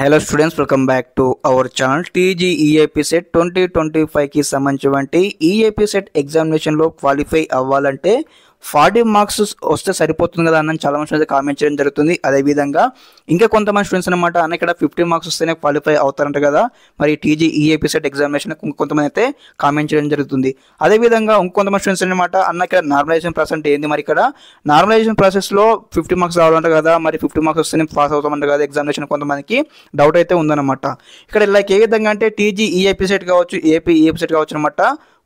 Hello students, welcome back to our channel. TGEAP CET 2025కి సంబంధించినటువంటి EAP set ఎగ్జామినేషన్లో qualify అవ్వాలంటే 40 మార్క్స్ వస్తే సరిపోతుంది కదా అన్న చాలా మంది అయితే కామెంట్ చేయడం జరుగుతుంది. అదేవిధంగా ఇంకా కొంతమంది స్టూడెంట్స్ అనమాట అన్న ఇక్కడ 50 మార్క్స్ వస్తేనే క్వాలిఫై అవుతారంట కదా, మరి టీజీఈఏపీ సెట్ ఎగ్జామినేషన్ కొంతమంది అయితే కామెంట్ చేయడం జరుగుతుంది. అదేవిధంగా ఇంకొంతమంది స్టూడెంట్స్ అనమాట అన్న ఇక్కడ నార్మలైజేషన్ ప్రాసెస్ అంటే ఏంది, మరి ఇక్కడ నార్మలైజేషన్ ప్రాసెస్లో 50 మార్క్స్ రావాలంట కదా, మరి 50 మార్క్స్ వస్తేనే పాస్ అవుతామంట కదా ఎగ్జామినేషన్, కొంతమందికి డౌట్ అయితే ఉందన్నమాట. ఇక్కడ లైక్ ఏ విధంగా అంటే టీజీఈఏపీ సెట్ కావచ్చు, ఈఏపీ సెట్ కావచ్చు అనమాట,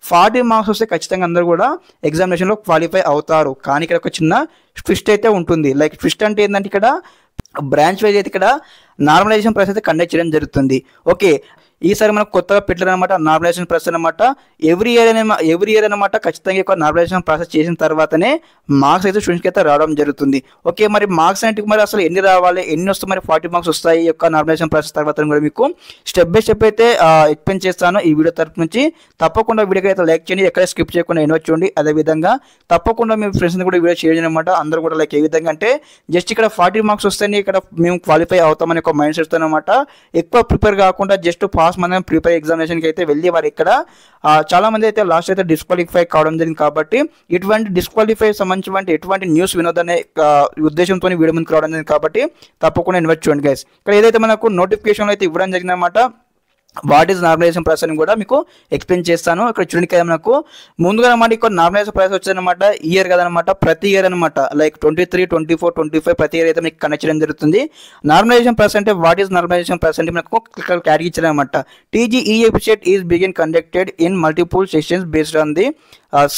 40 మార్క్స్ వస్తే ఖచ్చితంగా అందరూ కూడా ఎగ్జామినేషన్లో క్వాలిఫై అవుతారు. కానీ ఇక్కడ ఒక చిన్న ట్విస్ట్ అయితే ఉంటుంది. లైక్ ట్విస్ట్ అంటే ఏంటంటే ఇక్కడ బ్రాంచ్ వైజ్ అయితే ఇక్కడ నార్మలైజేషన్ ప్రాసెస్ అయితే కండక్ట్ చేయడం జరుగుతుంది. ఓకే, ఈసారి మనకు కొత్తగా పెట్టారనమాట నార్మలైజేషన్ ప్రాసెస్ అనమాట. ఎవ్రీ ఇయర్ అనమాట ఖచ్చితంగా ఒక నార్మలైజేషన్ ప్రాసెస్ చేసిన తర్వాతనే మార్క్స్ అయితే స్టూడెంట్స్కి అయితే రావడం జరుగుతుంది. ఓకే, మరి మార్క్స్ అంటే మరి అసలు ఎన్ని రావాలి, ఎన్ని వస్తే మరి 40 మార్క్స్ వస్తాయి ఈ యొక్క నార్మలైజేషన్ ప్రాసెస్ తర్వాత కూడా మీకు స్టెప్ బై స్టెప్ అయితే ఎక్స్ప్లెయిన్ చేస్తాను ఈ వీడియో తరఫు నుంచి. తప్పకుండా వీడియోకి అయితే లైక్ చేయండి, ఎక్కడ స్కిప్ చేయకుండా ఎన్నో చూడండి. అదేవిధంగా తప్పకుండా మీ ఫ్రెండ్స్ని కూడా వీడియో షేర్ చేయడం అనమాట. అందరూ కూడా లైక్ ఏ విధంగా అంటే జస్ట్ ఇక్కడ 40 మార్క్స్ వస్తేనే ఇక్కడ మేము క్వాలిఫై అవుతామని ఒక మైండ్ సెట్తో అనమాట ఎక్కువ ప్రిపేర్ కాకుండా జస్ట్ పాస్ మనం ప్రిపేర్ ఎగ్జామినేషన్కి అయితే వెళ్ళి వారు ఇక్కడ చాలా మంది అయితే లాస్ట్ అయితే డిస్క్వాలిఫై కావడం జరిగింది. కాబట్టి ఇటువంటి డిస్క్వాలిఫై సంబంధించిన ఎటువంటి న్యూస్ వినోదనే ఉద్దేశంతో వీడియో ముందుకు రావడం జరిగింది. కాబట్టి తప్పకుండా ఇన్వైట్ చూడండి గైస్. ఇక్కడ ఏదైతే మనకు నోటిఫికేషన్ అయితే ఇవ్వడం జరిగిందన్నమాట, వాట్ ఈజ్ నార్మలైజేషన్ ప్రాసెస్ అని కూడా మీకు ఎక్స్ప్లెయిన్ చేస్తాను. ఇక్కడ చూడండి కదా, మనకు ముందుగా అన్నమాట ఇక్కడ నార్మలైజేషన్ ప్రాసెస్ వచ్చేదన్నమాట ఇయర్ కదనమాట, ప్రతి ఇయర్ అనమాట లైక్ 23, 24, 25 ప్రతి ఇయర్ అయితే మీకు కనెక్ట్ చేయడం జరుగుతుంది. నార్మలైజేషన్ ప్రాసెస్ అంటే వాట్ ఈజ్ నార్మలైజేషన్ ప్రాసెస్ అంటే మనకు క్లారిటీ ఇచ్చారనమాట. TGEAP CET is begin conducted in multiple sessions based on the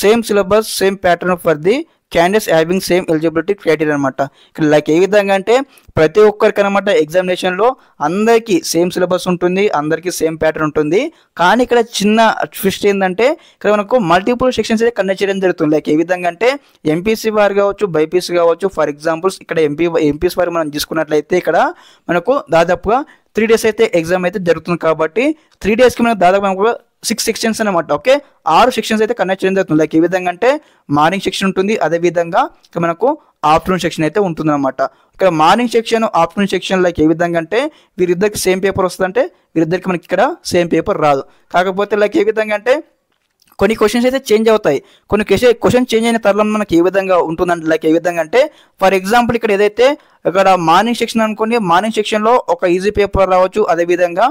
same syllabus, same pattern for the candidates having same eligibility criteria అనమాట. ఇక్కడ లైక్ ఏ విధంగా అంటే ప్రతి ఒక్కరికి అనమాట ఎగ్జామినేషన్లో అందరికీ సేమ్ సిలబస్ ఉంటుంది, అందరికీ సేమ్ ప్యాటర్న్ ఉంటుంది. కానీ ఇక్కడ చిన్న ట్విస్ట్ ఏంటంటే ఇక్కడ మనకు మల్టిపుల్ సెక్షన్స్ అయితే కండక్ట్ చేయడం జరుగుతుంది. లైక్ ఏ విధంగా అంటే ఎంపీసీ వారు కావచ్చు, బైపీసీ కావచ్చు. ఫర్ ఎగ్జాంపుల్స్ ఇక్కడ ఎంపీసీ వారు మనం తీసుకున్నట్లయితే ఇక్కడ మనకు దాదాపుగా 3 days అయితే ఎగ్జామ్ అయితే జరుగుతుంది. కాబట్టి 3 daysకి మనకు దాదాపు మనకు 6 సెక్షన్స్ అనమాట. ఓకే, 6 సెక్షన్స్ అయితే కండక్ట్ చేయడం జరుగుతుంది. లైక్ ఏ విధంగా అంటే మార్నింగ్ సెక్షన్ ఉంటుంది, అదేవిధంగా మనకు ఆఫ్టర్నూన్ సెక్షన్ అయితే ఉంటుంది అనమాట. ఇక్కడ morning section, afternoon section like ఏ విధంగా అంటే వీరిద్దరికి సేమ్ పేపర్ వస్తుందంటే వీరిద్దరికి మనకి ఇక్కడ సేమ్ పేపర్ రాదు. కాకపోతే లైక్ ఏ విధంగా అంటే కొన్ని క్వశ్చన్స్ అయితే చేంజ్ అవుతాయి. కొన్ని క్వశ్చన్ చేంజ్ అయిన తరుణం మనకి ఏ విధంగా ఉంటుందంటే లైక్ ఏ విధంగా అంటే ఫర్ ఎగ్జాంపుల్ ఇక్కడ ఏదైతే ఇక్కడ మార్నింగ్ సెక్షన్ అనుకోండి, మార్నింగ్ సెక్షన్లో ఒక ఈజీ పేపర్ రావచ్చు, అదేవిధంగా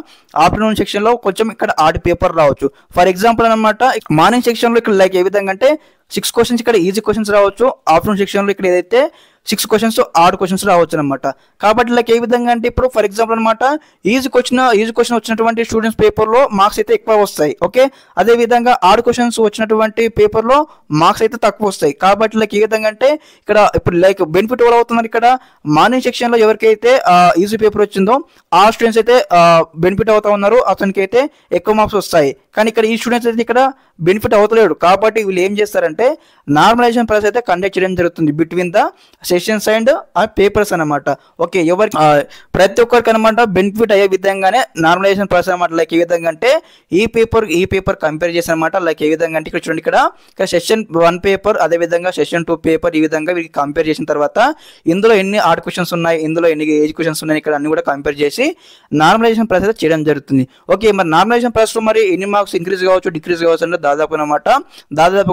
ఆఫ్టర్నూన్ సెక్షన్లో కొంచెం ఇక్కడ హార్డ్ పేపర్ రావచ్చు. ఫర్ ఎగ్జాంపుల్ అనమాట మార్నింగ్ సెక్షన్లో ఇక్కడ లైక్ ఏ విధంగా అంటే 6 క్వశ్చన్స్ ఇక్కడ ఈజీ క్వశ్చన్స్ రావచ్చు, ఆఫ్టర్నూన్ సెక్షన్లో ఇక్కడ ఏదైతే 6 క్వశ్చన్స్ హార్డ్ క్వశ్చన్స్ రావచ్చు అనమాట. కాబట్టి లైక్ ఏ విధంగా అంటే ఇప్పుడు ఫర్ ఎగ్జాంపుల్ అనమాట ఈజీ క్వశ్చన్ వచ్చినటువంటి స్టూడెంట్స్ పేపర్లో మార్క్స్ అయితే ఎక్కువ వస్తాయి. ఓకే, అదేవిధంగా హార్డ్ క్వశ్చన్స్ వచ్చినటువంటి పేపర్లో మార్క్స్ అయితే తక్కువ వస్తాయి. కాబట్టి లైక్ ఏ విధంగా అంటే ఇక్కడ ఇప్పుడు లైక్ బెనిఫిట్ ఎవరు అవుతున్నారు, ఇక్కడ మార్నింగ్ సెక్షన్లో ఎవరికైతే ఈజీ పేపర్ వచ్చిందో ఆ స్టూడెంట్స్ అయితే బెనిఫిట్ అవుతా ఉన్నారు, అతనికి అయితే ఎక్కువ మార్క్స్ వస్తాయి. కానీ ఇక్కడ ఈ స్టూడెంట్స్ అయితే ఇక్కడ బెనిఫిట్ అవుతలేడు. కాబట్టి వీళ్ళు ఏం చేస్తారంటే నార్మలైజేషన్ ప్రాసెస్ అయితే కండక్ట్ చేయడం జరుగుతుంది బిట్వీన్ ద సెషన్స్ అండ్ ఆ పేపర్స్ అనమాట. ఓకే, ఎవరికి ప్రతి ఒక్కరికి అనమాట బెనిఫిట్ అయ్యే విధంగానే నార్మలైజేషన్ ప్రాసెస్ అనమాట. లైక్ ఏ విధంగా అంటే ఈ పేపర్ కంపేర్ చేసి అనమాట. లైక్ ఏ విధంగా అంటే ఇక్కడ చూడండి, ఇక్కడ సెషన్ 1 పేపర్, అదేవిధంగా సెషన్ 2 పేపర్, ఈ విధంగా వీరికి కంపేర్ చేసిన తర్వాత ఇందులో ఎన్ని హార్డ్ క్వశ్చన్స్ ఉన్నాయి, ఇందులో ఎన్ని ఏజ్ క్వశ్చన్స్ ఉన్నాయి, ఇక్కడ అన్ని కూడా కంపేర్ చేసి నార్మలైజేషన్ ప్రాసెస్ చేయడం జరుగుతుంది. ఓకే, మరి నార్మలైజేషన్ ప్రాసెస్ మరి ఎన్ని మార్క్స్ ఇంక్రీజ్ కావచ్చు, డిక్రీజ్ కావచ్చు అంటే దాదాపు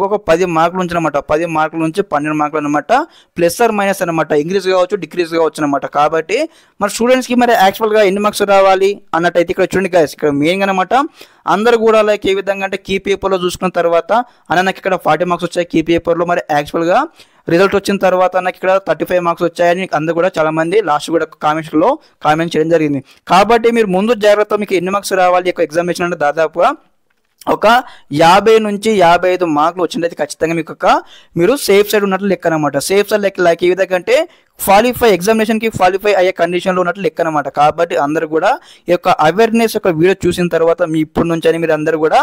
ఒక 10 మార్కుల నుంచి అనమాట, 10 మార్కుల నుంచి 12 మార్కులు అనమాట, ప్లస్ ఆర్ మైనస్ అనమాట, ఇంక్రీజ్ కావచ్చు, డిక్రీజ్ కావచ్చు అనమాట. కాబట్టి మరి స్టూడెంట్స్కి మరి యాక్చువల్గా ఎన్ని మార్క్స్ రావాలి అన్నట్టయితే ఇక్కడ చూడండి గైస్, ఇక్కడ మెయిన్గా అనమాట అందరూ కూడా లైక్ ఏ విధంగా అంటే కీ పేపర్లో చూసుకున్న తర్వాత అన్న నాకు ఇక్కడ 40 మార్క్స్ వచ్చాయి కీ పేపర్లో, మరి యాక్చువల్గా రిజల్ట్ వచ్చిన తర్వాత నాకు ఇక్కడ 35 మార్క్స్ వచ్చాయని అందరూ కూడా చాలా మంది లాస్ట్ కూడా కామెంట్ చేయడం జరిగింది. కాబట్టి మీరు ముందు జాగ్రత్త మీకు ఎన్ని మార్క్స్ రావాలి యొక్క ఎగ్జామినేషన్ అంటే దాదాపుగా ఒక 50 నుంచి 55 మార్కులు వచ్చినట్లయితే ఖచ్చితంగా మీకు మీరు సేఫ్ సైడ్ ఉన్నట్లు లెక్క అనమాట. సేఫ్ సైడ్ లైక్ ఏ విధంగా అంటే ఎగ్జామినేషన్కి క్వాలిఫై అయ్యే కండిషన్లో ఉన్నట్లు లెక్క అనమాట. కాబట్టి అందరూ కూడా ఈ యొక్క అవేర్నెస్ యొక్క వీడియో చూసిన తర్వాత మీ ఇప్పటి నుంచి అని మీరు అందరూ కూడా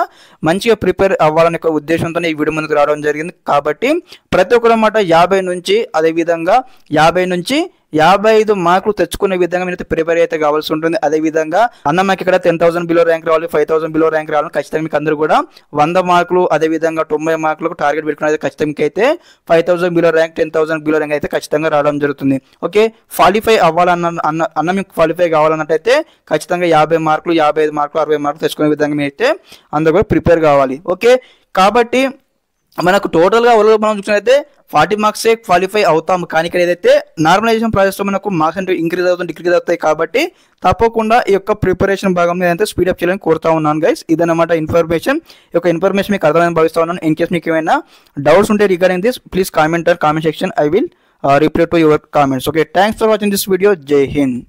మంచిగా ప్రిపేర్ అవ్వాలనే ఒక ఉద్దేశంతో ఈ వీడియో ముందుకు రావడం జరిగింది. కాబట్టి ప్రతి ఒక్కరు అన్నమాట 50 నుంచి అదేవిధంగా 50 నుంచి 55 మార్కులు తెచ్చుకునే విధంగా మీరు ప్రిపేర్ అయితే కావాల్సి ఉంటుంది. అదేవిధంగా అన్న మాకు ఇక్కడ 10,000 బిలో ర్యాంక్ రావాలి, 5,000 బిలో ర్యాంక్ రావాలి, ఖచ్చితంగా మీకు అందరూ కూడా 100 మార్కులు అదేవిధంగా 90 మార్కులకు టార్గెట్ పెట్టుకుని అయితే ఖచ్చితంగా అయితే 5,000 బిలో ర్యాంక్, 10,000 బిలో ర్యాంక్ అయితే ఖచ్చితంగా రావడం జరుగుతుంది. ఉంటుంది. ఓకే, క్వాలిఫై అన్న మీకు క్వాలిఫై కావాలన్నట్టయితే ఖచ్చితంగా 50 మార్కులు 55 మార్కులు 60 మార్కులు తెచ్చుకునే విధంగా మీరైతే అందరూ కూడా ప్రిపేర్ కావాలి. ఓకే, కాబట్టి మనకు టోటల్గా మనం చూసినట్లయితే 40 మార్క్సే క్వాలిఫై అవుతాము. కానీ ఇక్కడ ఏదైతే నార్మలైజేషన్ ప్రాసెస్లో మనకు మార్క్స్ అంటే ఇంక్రీజ్ అవుతుంది డిక్రీజ్ అవుతాయి. కాబట్టి తప్పకుండా ఈ యొక్క ప్రిపరేషన్ భాగంలో ఏదైతే స్పీడప్ చేయాలని కోరుతా ఉన్నాను గైస్. ఇదన్నమాట ఇన్ఫర్మేషన్. ఈ యొక్క ఇన్ఫర్మేషన్ మీకు అర్థమైందని భావిస్తా ఉన్నాను. ఇన్ కేస్ మీకు ఏమైనా డౌట్స్ ఉంటే regarding this please comment section. I will reply to your comments. Okay, thanks for watching this video. Jai Hind.